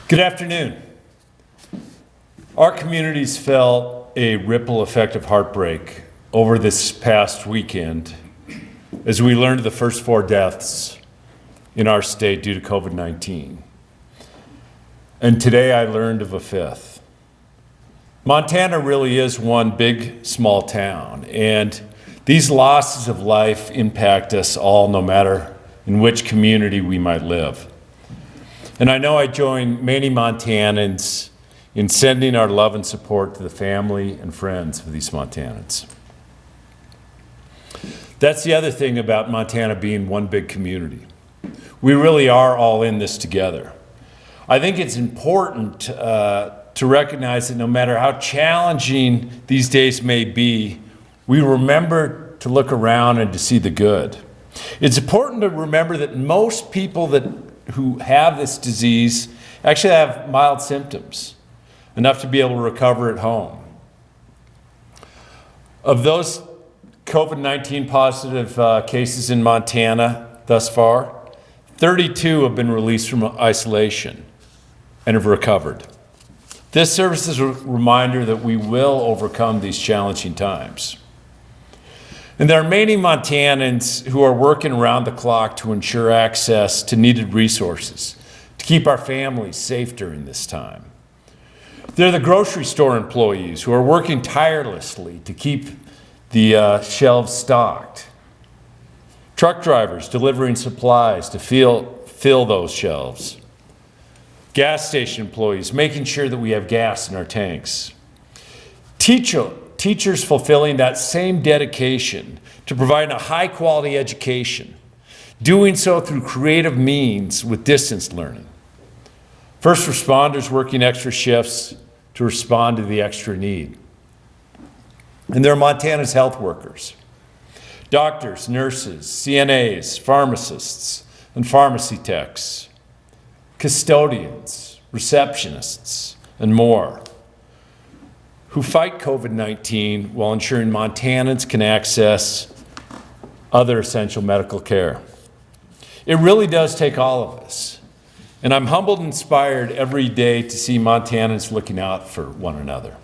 Good afternoon. Our communities felt a ripple effect of heartbreak over this past weekend as we learned of the first 4 deaths in our state due to COVID-19. And today I learned of a 5th. Montana really is one big, small town, and these losses of life impact us all no matter in which community we might live. And I know I join many Montanans in sending our love and support to the family and friends of these Montanans. That's the other thing about Montana being one big community. We really are all in this together. I think it's important to recognize that no matter how challenging these days may be, we remember to look around and to see the good. It's important to remember that most people who have this disease actually have mild symptoms, enough to be able to recover at home. Of those COVID-19 positive cases in Montana thus far, 32 have been released from isolation and have recovered. This serves as a reminder that we will overcome these challenging times. And there are many Montanans who are working around the clock to ensure access to needed resources to keep our families safe during this time. They're the grocery store employees who are working tirelessly to keep the shelves stocked. Truck drivers delivering supplies to fill those shelves. Gas station employees making sure that we have gas in our tanks. Teachers fulfilling that same dedication to provide a high quality education, doing so through creative means with distance learning. First responders working extra shifts to respond to the extra need. And there are Montana's health workers, doctors, nurses, CNAs, pharmacists, and pharmacy techs, custodians, receptionists, and more, who fight COVID-19 while ensuring Montanans can access other essential medical care. It really does take all of us. And I'm humbled and inspired every day to see Montanans looking out for one another.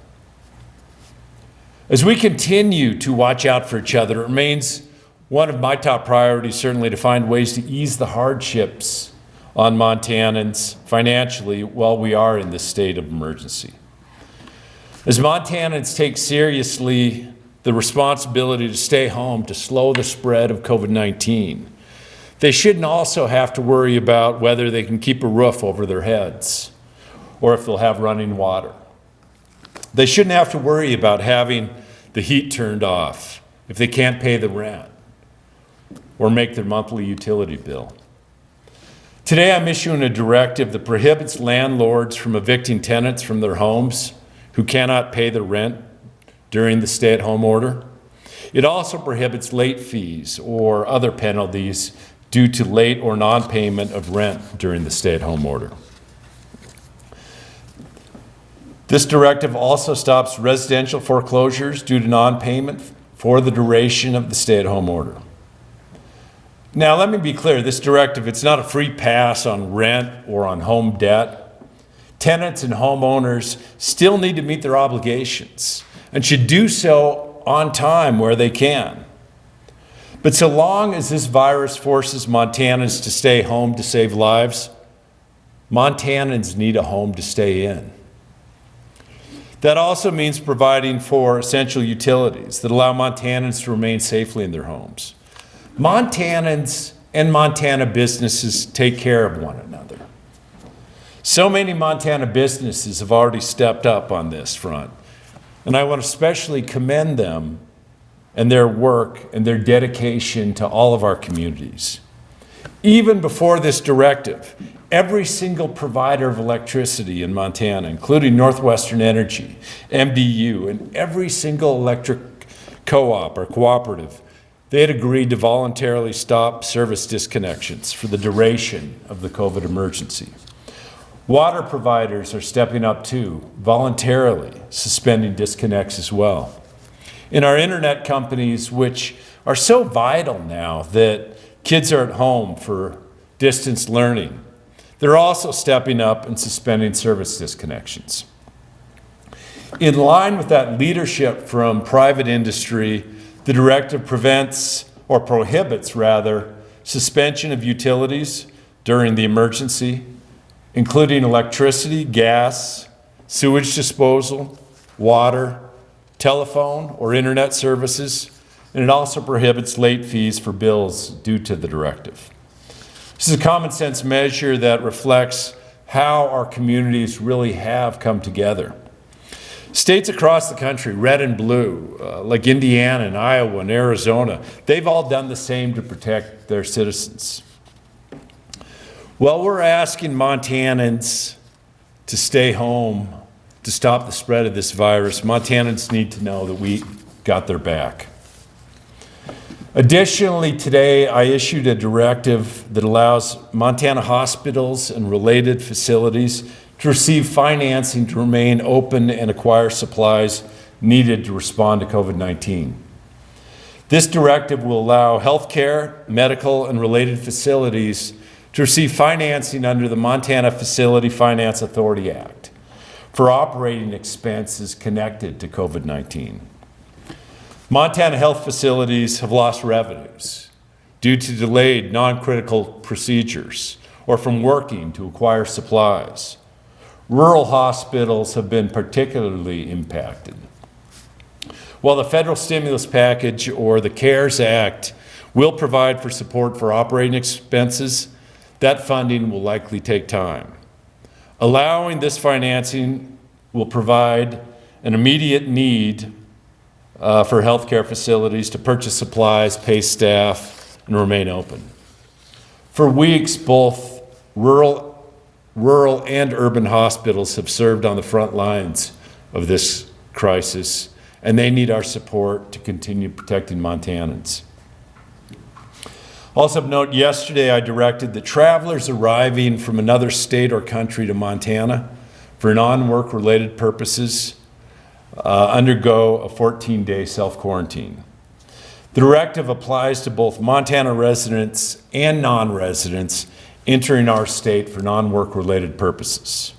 As we continue to watch out for each other, it remains one of my top priorities certainly to find ways to ease the hardships on Montanans financially while we are in this state of emergency. As Montanans take seriously the responsibility to stay home to slow the spread of COVID-19, they shouldn't also have to worry about whether they can keep a roof over their heads or if they'll have running water. They shouldn't have to worry about having the heat turned off if they can't pay the rent or make their monthly utility bill. Today I'm issuing a directive that prohibits landlords from evicting tenants from their homes who cannot pay the rent during the stay-at-home order. It also prohibits late fees or other penalties due to late or non-payment of rent during the stay-at-home order. This directive also stops residential foreclosures due to non-payment for the duration of the stay-at-home order. Now, let me be clear, this directive, it's not a free pass on rent or on home debt. Tenants and homeowners still need to meet their obligations and should do so on time where they can. But so long as this virus forces Montanans to stay home to save lives, Montanans need a home to stay in. That also means providing for essential utilities that allow Montanans to remain safely in their homes. Montanans and Montana businesses take care of one another. So many Montana businesses have already stepped up on this front, and I want to especially commend them and their work and their dedication to all of our communities. Even before this directive, every single provider of electricity in Montana, including Northwestern Energy, MDU, and every single electric co-op or cooperative, they had agreed to voluntarily stop service disconnections for the duration of the COVID emergency. Water providers are stepping up too, voluntarily suspending disconnects as well. In our internet companies, which are so vital now that kids are at home for distance learning, They're also stepping up and suspending service disconnections. In line with that leadership from private industry, the directive prevents, or prohibits rather, suspension of utilities during the emergency, including electricity, gas, sewage disposal, water, telephone or internet services, and it also prohibits late fees for bills due to the directive. This is a common sense measure that reflects how our communities really have come together. States across the country, red and blue, like Indiana and Iowa and Arizona, they've all done the same to protect their citizens. Well, we're asking Montanans to stay home to stop the spread of this virus. Montanans need to know that we got their back. Additionally, today I issued a directive that allows Montana hospitals and related facilities to receive financing to remain open and acquire supplies needed to respond to COVID-19. This directive will allow healthcare, medical, and related facilities to receive financing under the Montana Facility Finance Authority Act for operating expenses connected to COVID-19. Montana health facilities have lost revenues due to delayed non-critical procedures or from working to acquire supplies. Rural hospitals have been particularly impacted. While the federal stimulus package or the CARES Act will provide for support for operating expenses, that funding will likely take time. Allowing this financing will provide an immediate need for healthcare facilities to purchase supplies, pay staff, and remain open. For weeks, both rural and urban hospitals have served on the front lines of this crisis, and they need our support to continue protecting Montanans. Also of note, yesterday I directed that travelers arriving from another state or country to Montana for non-work related purposes undergo a 14-day self-quarantine. The directive applies to both Montana residents and non-residents entering our state for non-work related purposes.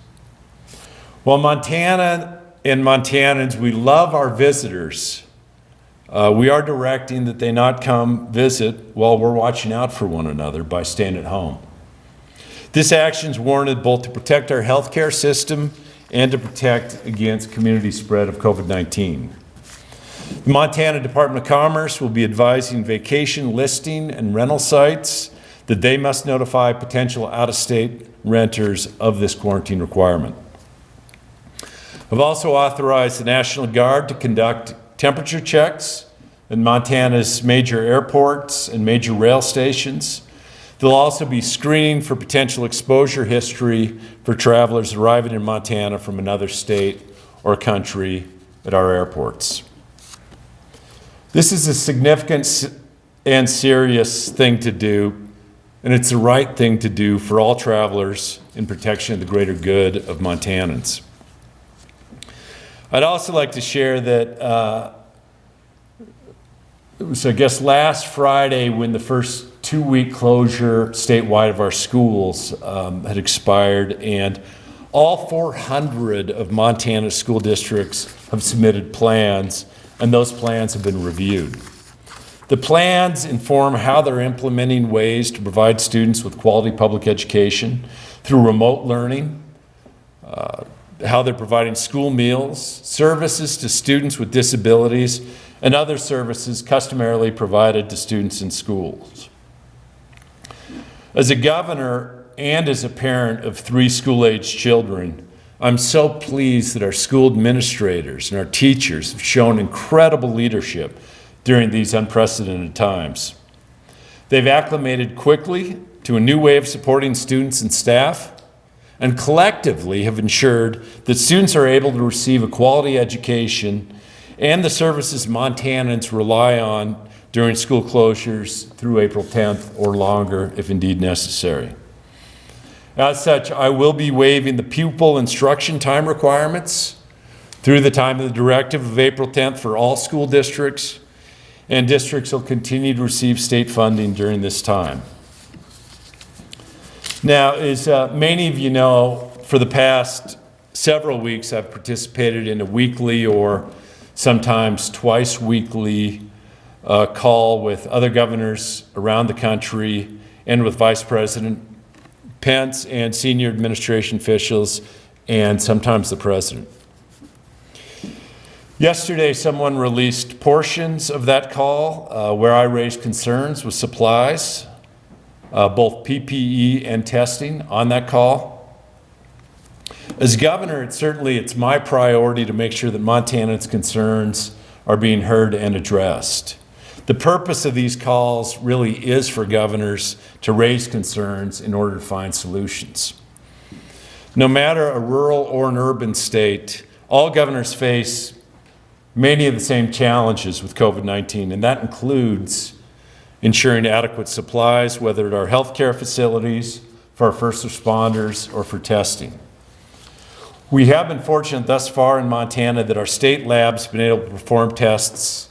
While Montana and Montanans, we love our visitors, we are directing that they not come visit while we're watching out for one another by staying at home. This action is warranted both to protect our healthcare system and to protect against community spread of COVID-19. The Montana Department of Commerce will be advising vacation listing and rental sites that they must notify potential out-of-state renters of this quarantine requirement. I've also authorized the National Guard to conduct temperature checks in Montana's major airports and major rail stations. They'll also be screening for potential exposure history for travelers arriving in Montana from another state or country at our airports. This is a significant and serious thing to do, and it's the right thing to do for all travelers in protection of the greater good of Montanans. I'd also like to share that it was, I guess, last Friday when the first 2-week closure statewide of our schools had expired, and all 400 of Montana's school districts have submitted plans, and those plans have been reviewed. The plans inform how they're implementing ways to provide students with quality public education through remote learning, how they're providing school meals, services to students with disabilities, and other services customarily provided to students in schools. As a governor and as a parent of 3 school-aged children, I'm so pleased that our school administrators and our teachers have shown incredible leadership during these unprecedented times. They've acclimated quickly to a new way of supporting students and staff, and collectively have ensured that students are able to receive a quality education and the services Montanans rely on during school closures through April 10th or longer if indeed necessary. As such, I will be waiving the pupil instruction time requirements through the time of the directive of April 10th for all school districts, and districts will continue to receive state funding during this time. Now, as many of you know, for the past several weeks, I've participated in a weekly or sometimes twice weekly call with other governors around the country and with Vice President Pence and senior administration officials and sometimes the president. Yesterday, someone released portions of that call where I raised concerns with supplies, both PPE and testing on that call. As governor, it's my priority to make sure that Montanans' concerns are being heard and addressed. The purpose of these calls really is for governors to raise concerns in order to find solutions. No matter a rural or an urban state, all governors face many of the same challenges with COVID-19, and that includes ensuring adequate supplies, whether at our healthcare facilities, for our first responders, or for testing. We have been fortunate thus far in Montana that our state labs have been able to perform tests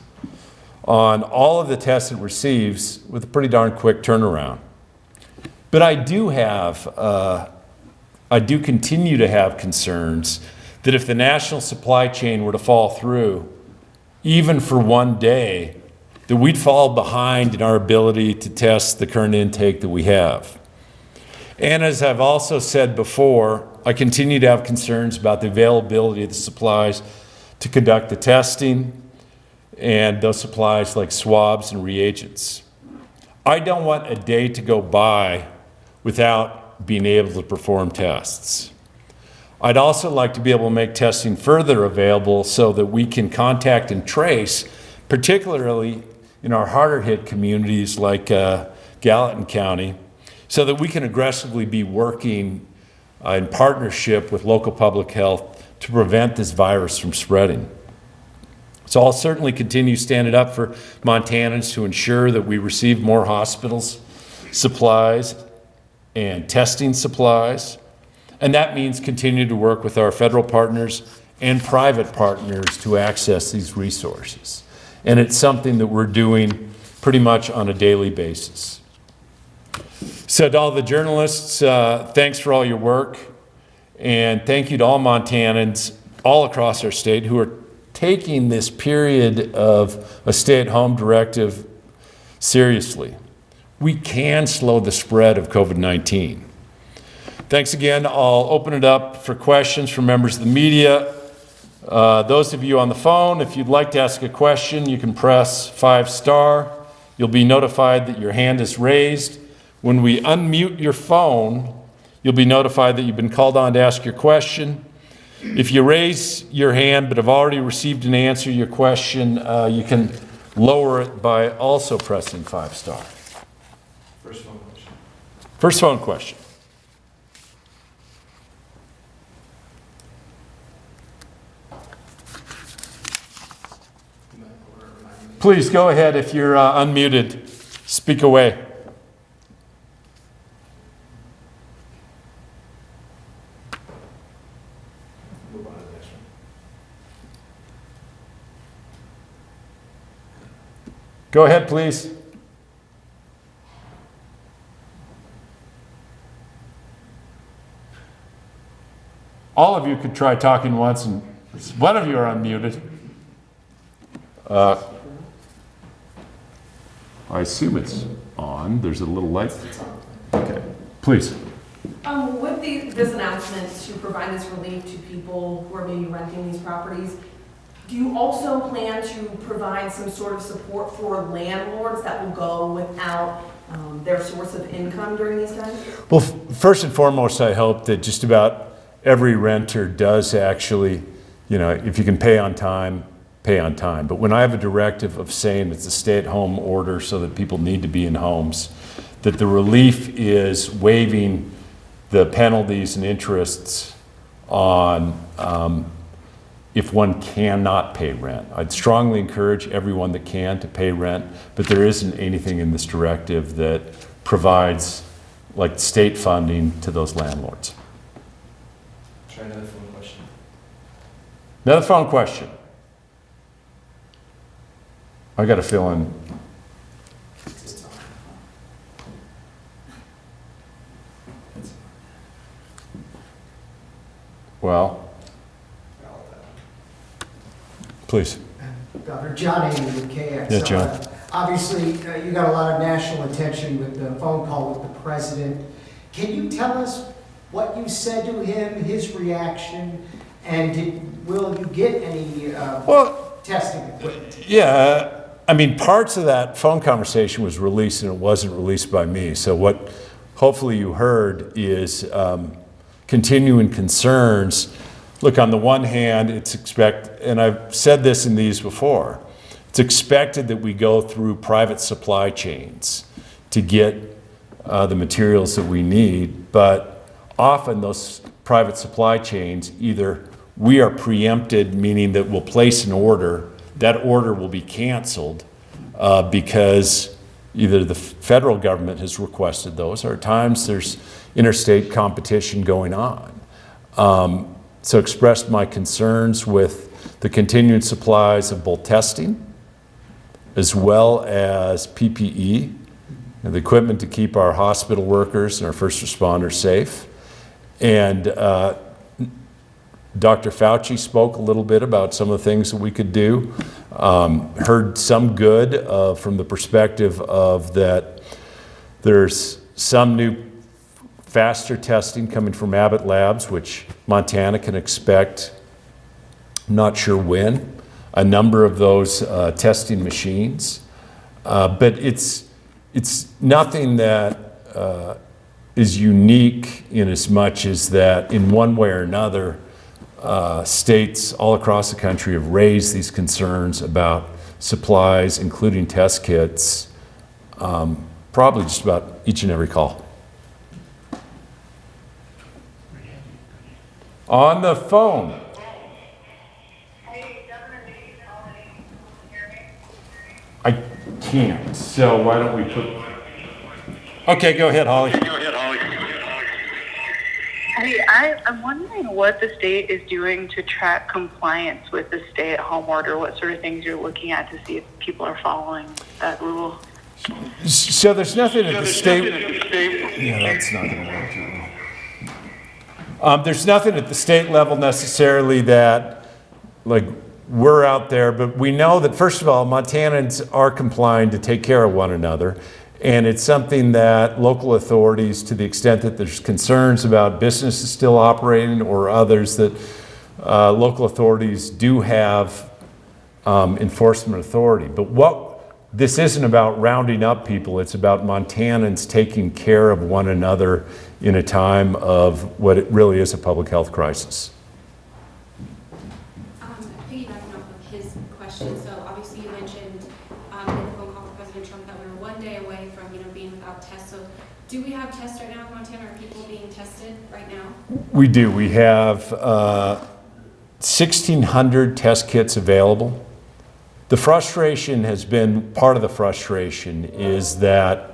on all of the tests it receives with a pretty darn quick turnaround. But I do continue to have concerns that if the national supply chain were to fall through, even for one day, that we'd fall behind in our ability to test the current intake that we have. And as I've also said before, I continue to have concerns about the availability of the supplies to conduct the testing and those supplies like swabs and reagents. I don't want a day to go by without being able to perform tests. I'd also like to be able to make testing further available so that we can contact and trace, particularly in our harder hit communities like Gallatin County, so that we can aggressively be working in partnership with local public health to prevent this virus from spreading. So I'll certainly continue standing up for Montanans to ensure that we receive more hospitals, supplies, and testing supplies. And that means continue to work with our federal partners and private partners to access these resources. And it's something that we're doing pretty much on a daily basis. So to all the journalists, thanks for all your work. And thank you to all Montanans all across our state who are taking this period of a stay-at-home directive seriously. We can slow the spread of COVID-19. Thanks again. I'll open it up for questions from members of the media. Those of you on the phone, if you'd like to ask a question, you can press 5*. You'll be notified that your hand is raised. When we unmute your phone, you'll be notified that you've been called on to ask your question. If you raise your hand but have already received an answer to your question, you can lower it by also pressing 5*. First phone question. First phone question. Please go ahead if you're unmuted. Speak away. Move on to the next one. Go ahead, please. All of you could try talking once, and one of you are unmuted. I assume it's on. There's a little light. Okay, please. With this announcement to provide this relief to people who are maybe renting these properties, do you also plan to provide some sort of support for landlords that will go without their source of income during these times? Well, first and foremost, I hope that just about every renter does actually, if you can pay on time, pay on time. But when I have a directive of saying it's a stay-at-home order so that people need to be in homes, that the relief is waiving the penalties and interests on if one cannot pay rent. I'd strongly encourage everyone that can to pay rent, but there isn't anything in this directive that provides like state funding to those landlords. Try another phone question. Another phone question. I got a feeling. It's on. It's Well, please. Dr. John Amy with KX. Yeah, John. Obviously, you got a lot of national attention with the phone call with the president. Can you tell us what you said to him, his reaction, and will you get any testing equipment? Yeah, I mean, parts of that phone conversation was released and it wasn't released by me. So what hopefully you heard is continuing concerns. Look, on the one hand, it's and I've said this in these before, it's expected that we go through private supply chains to get the materials that we need, but often those private supply chains, either we are preempted, meaning that we'll place an order, that order will be canceled because either the federal government has requested those, or at times there's interstate competition going on. So expressed my concerns with the continued supplies of both testing as well as PPE, and the equipment to keep our hospital workers and our first responders safe. And Dr. Fauci spoke a little bit about some of the things that we could do. Heard some good from the perspective of that there's some new faster testing coming from Abbott Labs, which Montana can expect, not sure when, a number of those testing machines. But it's nothing that is unique in as much as that in one way or another, states all across the country have raised these concerns about supplies, including test kits, probably just about each and every call. On the phone. I can't, so why don't we put... Okay, go ahead, Holly. Hey, I'm wondering what the state is doing to track compliance with the stay-at-home order, what sort of things you're looking at to see if people are following that rule. So there's nothing at the state... Yeah, that's not going to work too well. There's nothing at the state level necessarily that, like, we're out there, but we know that, first of all, Montanans are complying to take care of one another. And it's something that local authorities, to the extent that there's concerns about businesses still operating or others, that local authorities do have enforcement authority. But this isn't about rounding up people, it's about Montanans taking care of one another in a time of what it really is a public health crisis. Piggybacking off of his question, so obviously you mentioned in the phone call with President Trump that we were one day away from being without tests. So do we have tests right now in Montana? Are people being tested right now? We do. We have 1,600 test kits available. The frustration has been, part of the frustration is that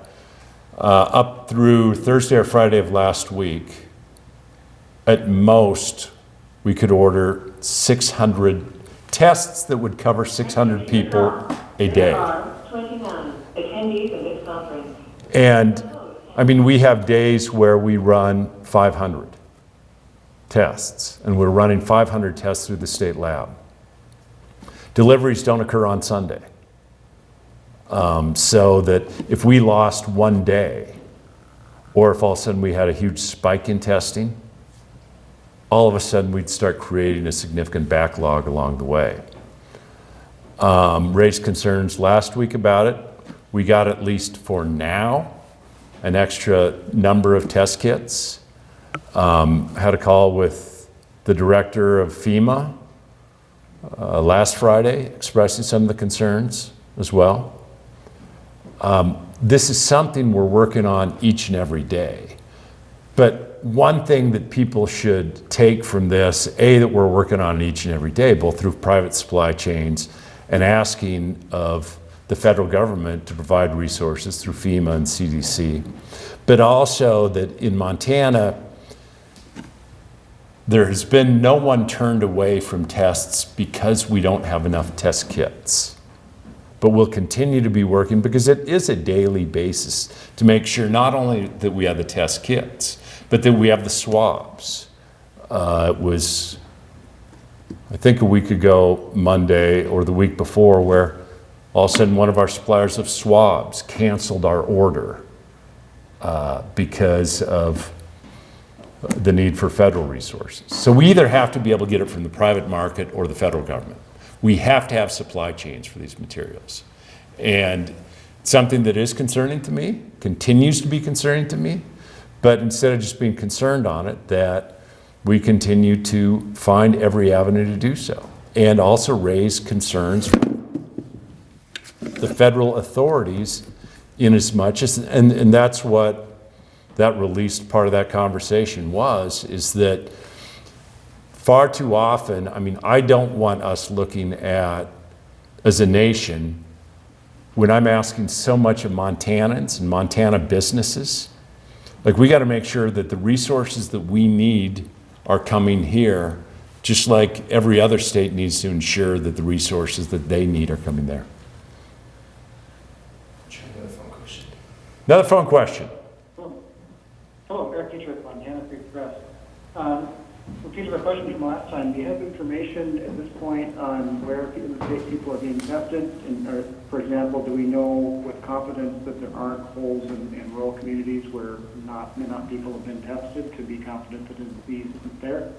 up through Thursday or Friday of last week, at most, we could order 600 tests that would cover 600 people a day. And I mean, we have days where we run 500 tests, and we're running 500 tests through the state lab. Deliveries don't occur on Sunday. So that if we lost one day, or if all of a sudden we had a huge spike in testing, all of a sudden we'd start creating a significant backlog along the way. Raised concerns last week about it. We got, at least for now, an extra number of test kits. Had a call with the director of FEMA last Friday, expressing some of the concerns as well. This is something we're working on each and every day. But one thing that people should take from this, that we're working on each and every day, both through private supply chains and asking of the federal government to provide resources through FEMA and CDC, but also that in Montana, there has been no one turned away from tests because we don't have enough test kits. But we'll continue to be working, because it is a daily basis, to make sure not only that we have the test kits, but that we have the swabs. It was, I think, a week ago Monday or the week before, where all of a sudden one of our suppliers of swabs canceled our order because of the need for federal resources. So we either have to be able to get it from the private market or the federal government. We have to have supply chains for these materials. And something that is concerning to me, continues to be concerning to me, but instead of just being concerned on it, that we continue to find every avenue to do so, and also raise concerns with the federal authorities in as much as, and that's what that released part of that conversation was, is that far too often, I mean, I don't want us looking at, as a nation, when I'm asking so much of Montanans and Montana businesses, like, we got to make sure that the resources that we need are coming here, just like every other state needs to ensure that the resources that they need are coming there. Try another phone question. Another phone question. Hello, Eric Teacher with Montana Free Press. Repeating my question from last time, do you have information at this point on where in the state people are being tested? And, or, for example, do we know with confidence that there aren't holes in rural communities where not people have been tested, to be confident that the disease isn't there?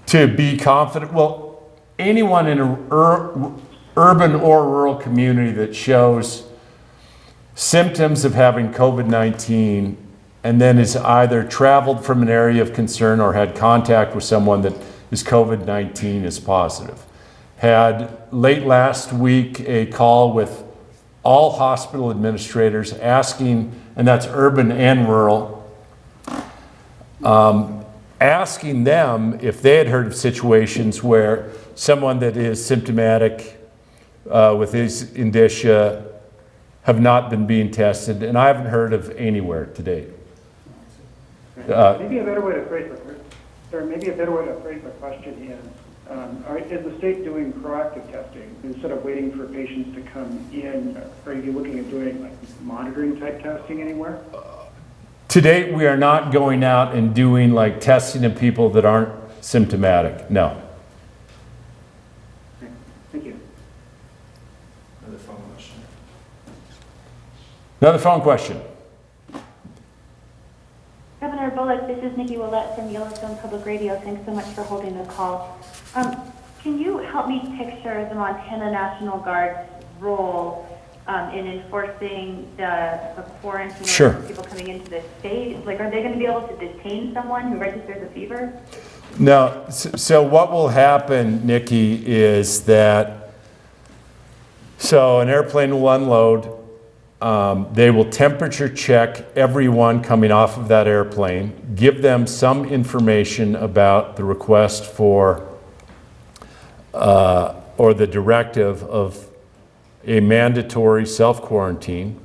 To be confident, well, anyone in an urban or rural community that shows symptoms of having COVID-19 and then is either traveled from an area of concern or had contact with someone that is COVID-19 is positive. Had late last week a call with all hospital administrators asking, and that's urban and rural, asking them if they had heard of situations where someone that is symptomatic with his indicia have not been being tested, and I haven't heard of anywhere to date. Maybe a better way to phrase the question is, is the state doing proactive testing instead of waiting for patients to come in? Are you looking at doing like monitoring type testing anywhere? To date, we are not going out and doing like testing of people that aren't symptomatic. No. Okay. Thank you. Another phone question. Another phone question. Governor Bullock, this is Nikki Willett from Yellowstone Public Radio. Thanks so much for holding the call. Can you help me picture the Montana National Guard's role in enforcing the quarantine Sure. of people coming into the state? Like, are they going to be able to detain someone who registers a fever? No. So what will happen, Nikki, is that, so an airplane will unload. They will temperature check everyone coming off of that airplane, give them some information about the request for, or the directive of a mandatory self-quarantine.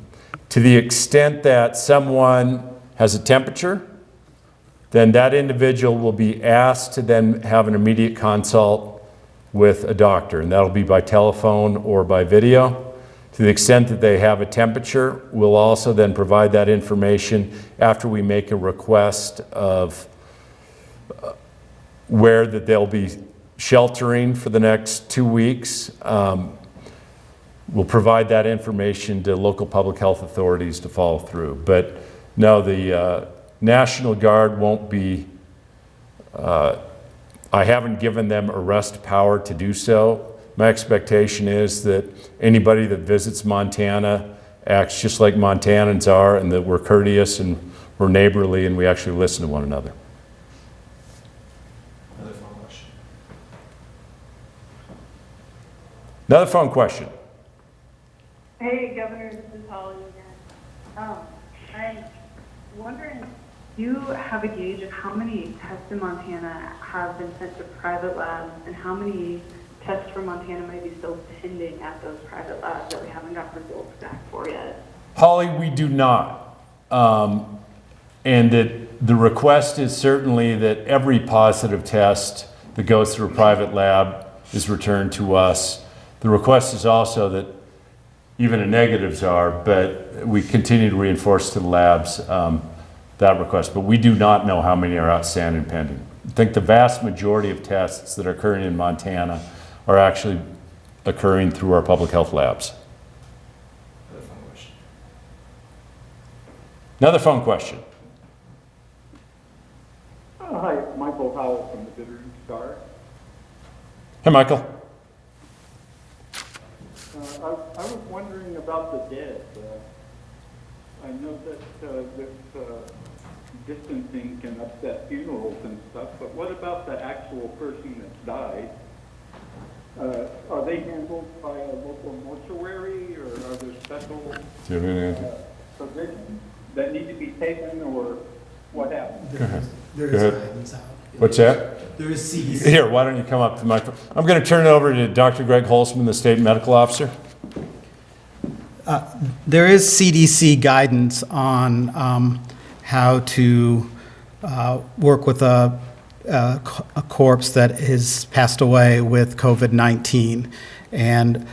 To the extent that someone has a temperature, then that individual will be asked to then have an immediate consult with a doctor, and that'll be by telephone or by video. To the extent that they have a temperature, we'll also then provide that information after we make a request of where that they'll be sheltering for the next 2 weeks. We'll provide that information to local public health authorities to follow through. But no, the National Guard won't be, I haven't given them arrest power to do so. My expectation is that anybody that visits Montana acts just like Montanans are, and that we're courteous and we're neighborly and we actually listen to one another. Another phone question. Another phone question. Hey, Governor, this is Holly again. I'm wondering, do you have a gauge of how many tests in Montana have been sent to private labs and how many tests from Montana might be still pending at those private labs that we haven't got results back for yet? Holly, we do not. And that the request is certainly that every positive test that goes through a private lab is returned to us. The request is also that even the negatives are, but we continue to reinforce to the labs that request. But we do not know how many are outstanding pending. think the vast majority of tests that are occurring in Montana are actually occurring through our public health labs. Another phone question. Another phone question. Hi, Michael Howell from the Bittern Star. Hey, Michael. I was wondering about the dead. I know that this distancing can upset funerals and stuff, but what about the actual person that died? Are they handled by a local mortuary, or are there special provisions that need to be taken, or what happens? There Go is ahead. guidance out. What's that? There is CDC. Here, why don't you come up to the microphone? I'm going to turn it over to Dr. Greg Holzman, the state medical officer. There is CDC guidance on how to work with a corpse that has passed away with COVID-19, and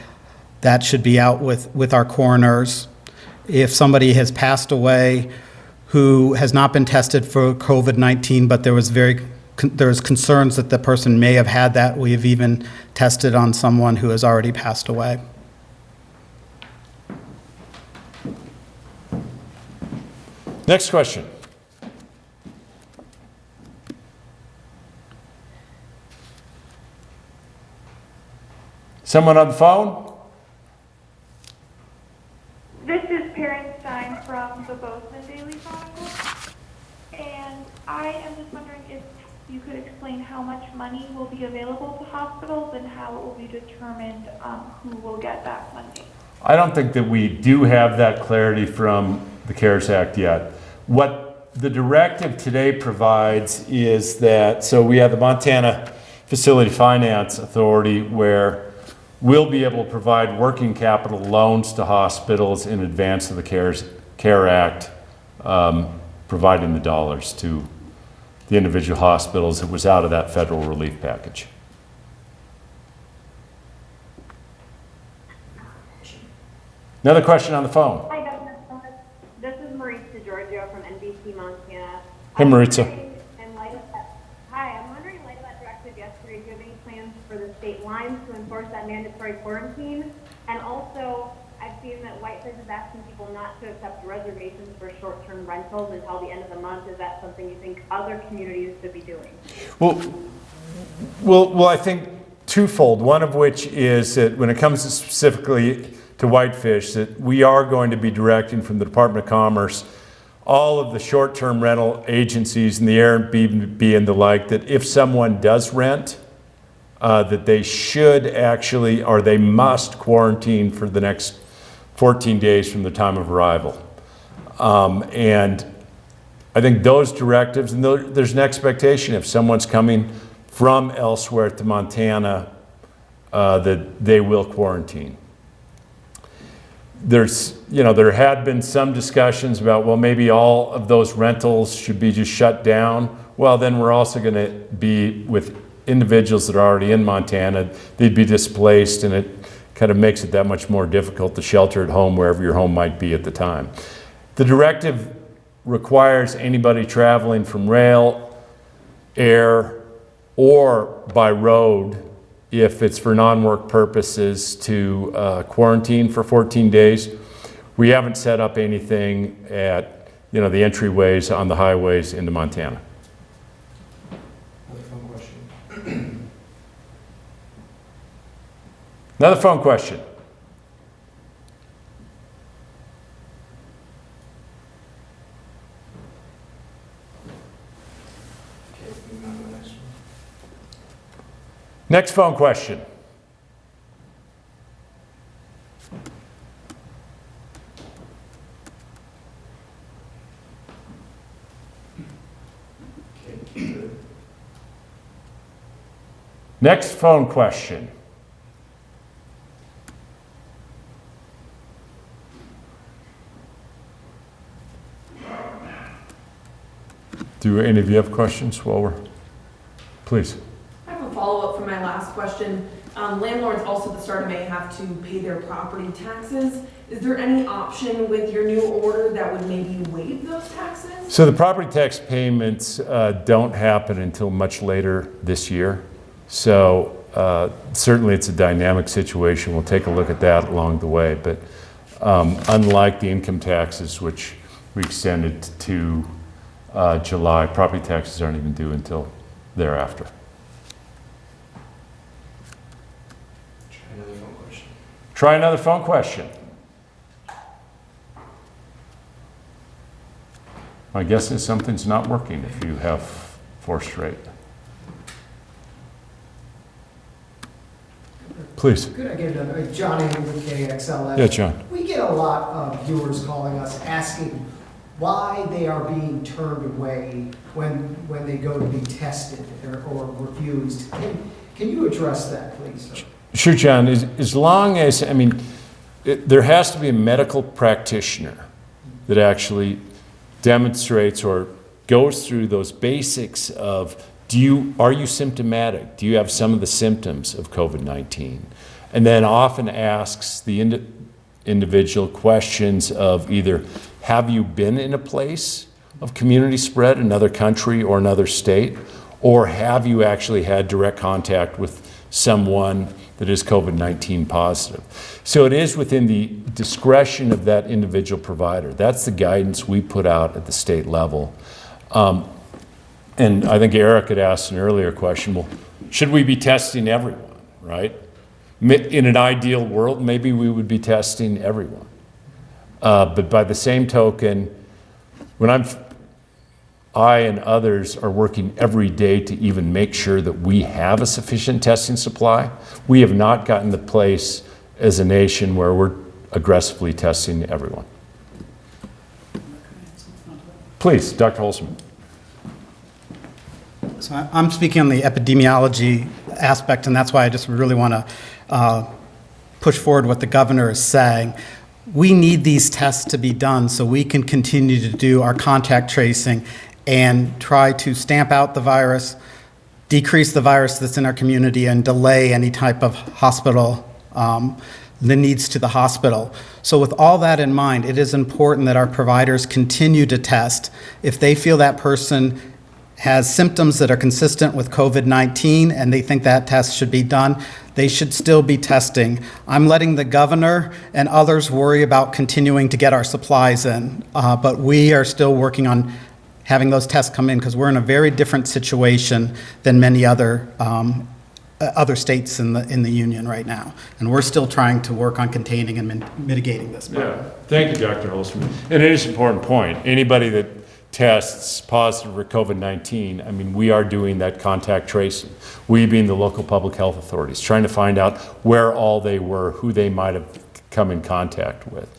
that should be out with our coroners. If somebody has passed away who has not been tested for COVID-19, but there's concerns that the person may have had that, we have even tested on someone who has already passed away. Next question. Someone on the phone? This is Perrin Stein from the Bozeman Daily Chronicle, and I am just wondering if you could explain how much money will be available to hospitals and how it will be determined who will get that funding. I don't think that we do have that clarity from the CARES Act yet. What the directive today provides is that, so we have the Montana Facility Finance Authority where we'll be able to provide working capital loans to hospitals in advance of the CARE Act, providing the dollars to the individual hospitals. It was out of that federal relief package. Another question on the phone. Hi, Governor. This is Maritza Giorgio from NBC Montana. Hey, Maritza. I'm wondering, in light of that directive yesterday, do you have any plans for the state lines to enforce that mandatory quarantine? And also, I've seen that Whitefish is asking people not to accept reservations for short-term rentals until the end of the month. Is that something you think other communities should be doing? Well, I think twofold. One of which is that when it comes to specifically to Whitefish, that we are going to be directing from the Department of Commerce all of the short-term rental agencies and the Airbnb and the like, that if someone does rent, that they should actually, or they must quarantine for the next 14 days from the time of arrival. And I think those directives, and there's an expectation if someone's coming from elsewhere to Montana, that they will quarantine. There had been some discussions about, well, maybe all of those rentals should be just shut down. Well, then we're also going to be with individuals that are already in Montana. They'd be displaced, and it kind of makes it that much more difficult to shelter at home wherever your home might be at the time. The directive requires anybody traveling from rail, air, or by road, if it's for non-work purposes, to quarantine for 14 days. We haven't set up anything at the entryways on the highways into Montana. Another phone question. Another phone question. Okay, moving on to the next one. Next phone question. Okay, good. Next phone question. Do any of you have questions while we're, please? I have a follow-up from my last question. Landlords also at the start of May have to pay their property taxes. Is there any option with your new order that would maybe waive those taxes? So the property tax payments don't happen until much later this year. So certainly it's a dynamic situation. We'll take a look at that along the way. But unlike the income taxes, which we extended to July, property taxes aren't even due until thereafter. Try another phone question. Try another phone question. My guess is something's not working if you have 4 straight. Please. Could I get another, Johnny with KXLF? Yeah, John. We get a lot of viewers calling us asking why they are being turned away when they go to be tested or refused. Can you address that, please, sir? Sure, John. As long as, I mean, there has to be a medical practitioner that actually demonstrates or goes through those basics of are you symptomatic? Do you have some of the symptoms of COVID-19? And then often asks the individual questions of either, have you been in a place of community spread, another country or another state? Or have you actually had direct contact with someone that is COVID-19 positive? So it is within the discretion of that individual provider. That's the guidance we put out at the state level. And I think Eric had asked an earlier question, well, should we be testing everyone, right? In an ideal world, maybe we would be testing everyone. But by the same token, when I and others are working every day to even make sure that we have a sufficient testing supply, we have not gotten to the place as a nation where we're aggressively testing everyone. Please, Dr. Holzman. So I'm speaking on the epidemiology aspect, and that's why I just really want to push forward what the governor is saying. We need these tests to be done so we can continue to do our contact tracing and try to stamp out the virus, decrease the virus that's in our community, and delay any type of hospital, the needs to the hospital. So with all that in mind, it is important that our providers continue to test. If they feel that person has symptoms that are consistent with COVID-19 and they think that test should be done, they should still be testing. I'm letting the governor and others worry about continuing to get our supplies in, but we are still working on having those tests come in because we're in a very different situation than many other states in the union right now. And we're still trying to work on containing and mitigating this problem. Yeah, thank you, Dr. Holzman. And it is an important point. Anybody that tests positive for COVID-19, I mean, we are doing that contact tracing. We being the local public health authorities, trying to find out where all they were, who they might have come in contact with.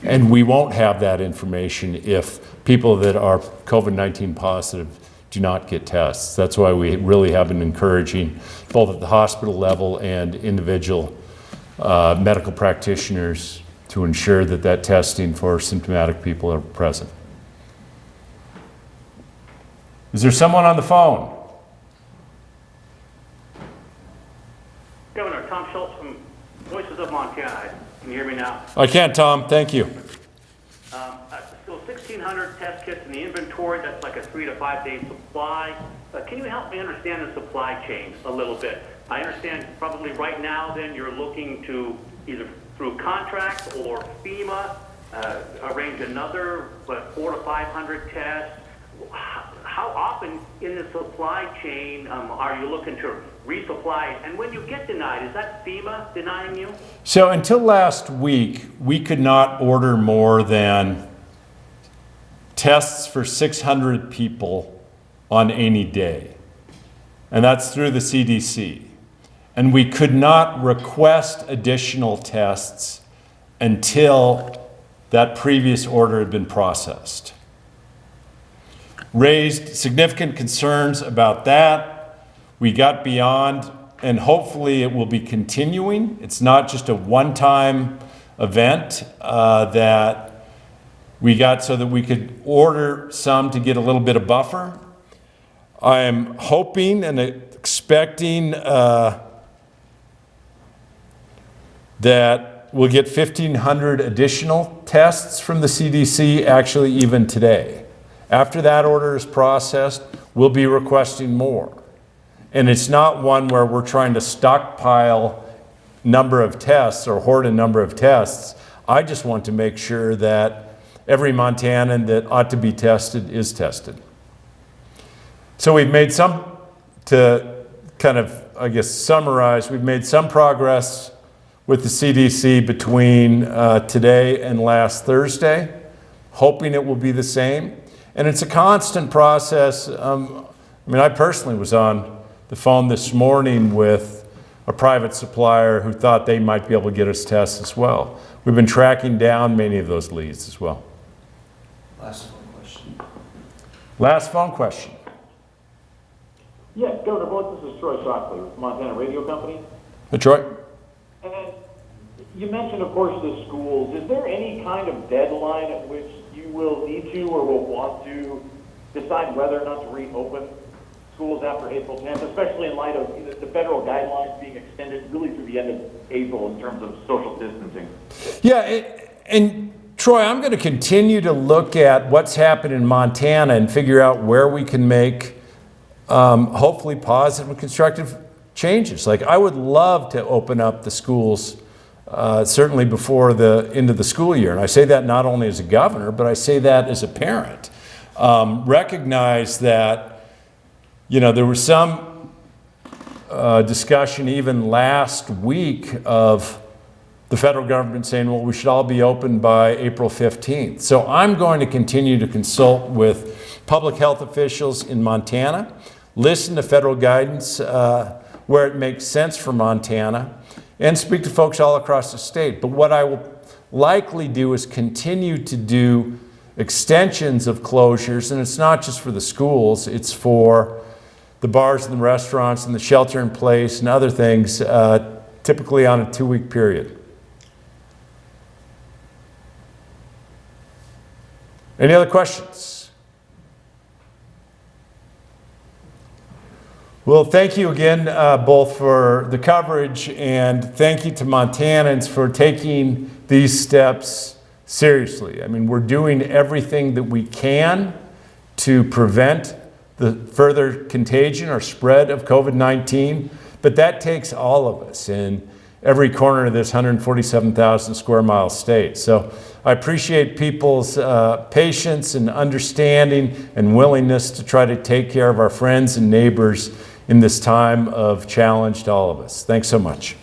And we won't have that information if people that are COVID-19 positive do not get tests. That's why we really have been encouraging both at the hospital level and individual medical practitioners to ensure that that testing for symptomatic people are present. Is there someone on the phone? Governor, Tom Schultz from Voices of Montana. Can you hear me now? I can, Tom. Thank you. So 1,600 test kits in the inventory, that's like a 3 to 5 day supply. Can you help me understand the supply chain a little bit? I understand probably right now then you're looking to either through contracts or FEMA, arrange another 400 to 500 tests. How often in the supply chain are you looking to resupply? And when you get denied, is that FEMA denying you? So until last week, we could not order more than tests for 600 people on any day. And that's through the CDC. And we could not request additional tests until that previous order had been processed. Raised significant concerns about that. We got beyond, and hopefully it will be continuing. It's not just a one-time event that we got so that we could order some to get a little bit of buffer. I am hoping and expecting that we'll get 1,500 additional tests from the CDC, actually even today. After that order is processed, we'll be requesting more. And it's not one where we're trying to stockpile number of tests or hoard a number of tests. I just want to make sure that every Montanan that ought to be tested is tested. So we've made some, to kind of, I guess, summarize, we've made some progress with the CDC between today and last Thursday, hoping it will be the same. And it's a constant process. I personally was on the phone this morning with a private supplier who thought they might be able to get us tests as well. We've been tracking down many of those leads as well. Last phone question. Last phone question. Yes, Governor Bullock, this is Troy Shockley with Montana Radio Company. Detroit? And you mentioned, of course, the schools. Is there any kind of deadline at which you will need to or will want to decide whether or not to reopen schools after April 10th, especially in light of the federal guidelines being extended really through the end of April in terms of social distancing? Yeah, and Troy, I'm going to continue to look at what's happened in Montana and figure out where we can make hopefully positive and constructive changes. Like, I would love to open up the schools certainly before the end of the school year. And I say that not only as a governor, but I say that as a parent. Recognize that, there was some discussion even last week of the federal government saying, well, we should all be open by April 15th. So I'm going to continue to consult with public health officials in Montana, listen to federal guidance where it makes sense for Montana, and speak to folks all across the state. But what I will likely do is continue to do extensions of closures, and it's not just for the schools, it's for the bars and the restaurants and the shelter in place and other things, typically on a 2-week period. Any other questions? Well, thank you again both for the coverage, and thank you to Montanans for taking these steps seriously. I mean, we're doing everything that we can to prevent the further contagion or spread of COVID-19, but that takes all of us in every corner of this 147,000 square mile state. So I appreciate people's patience and understanding and willingness to try to take care of our friends and neighbors in this time of challenge to all of us. Thanks so much.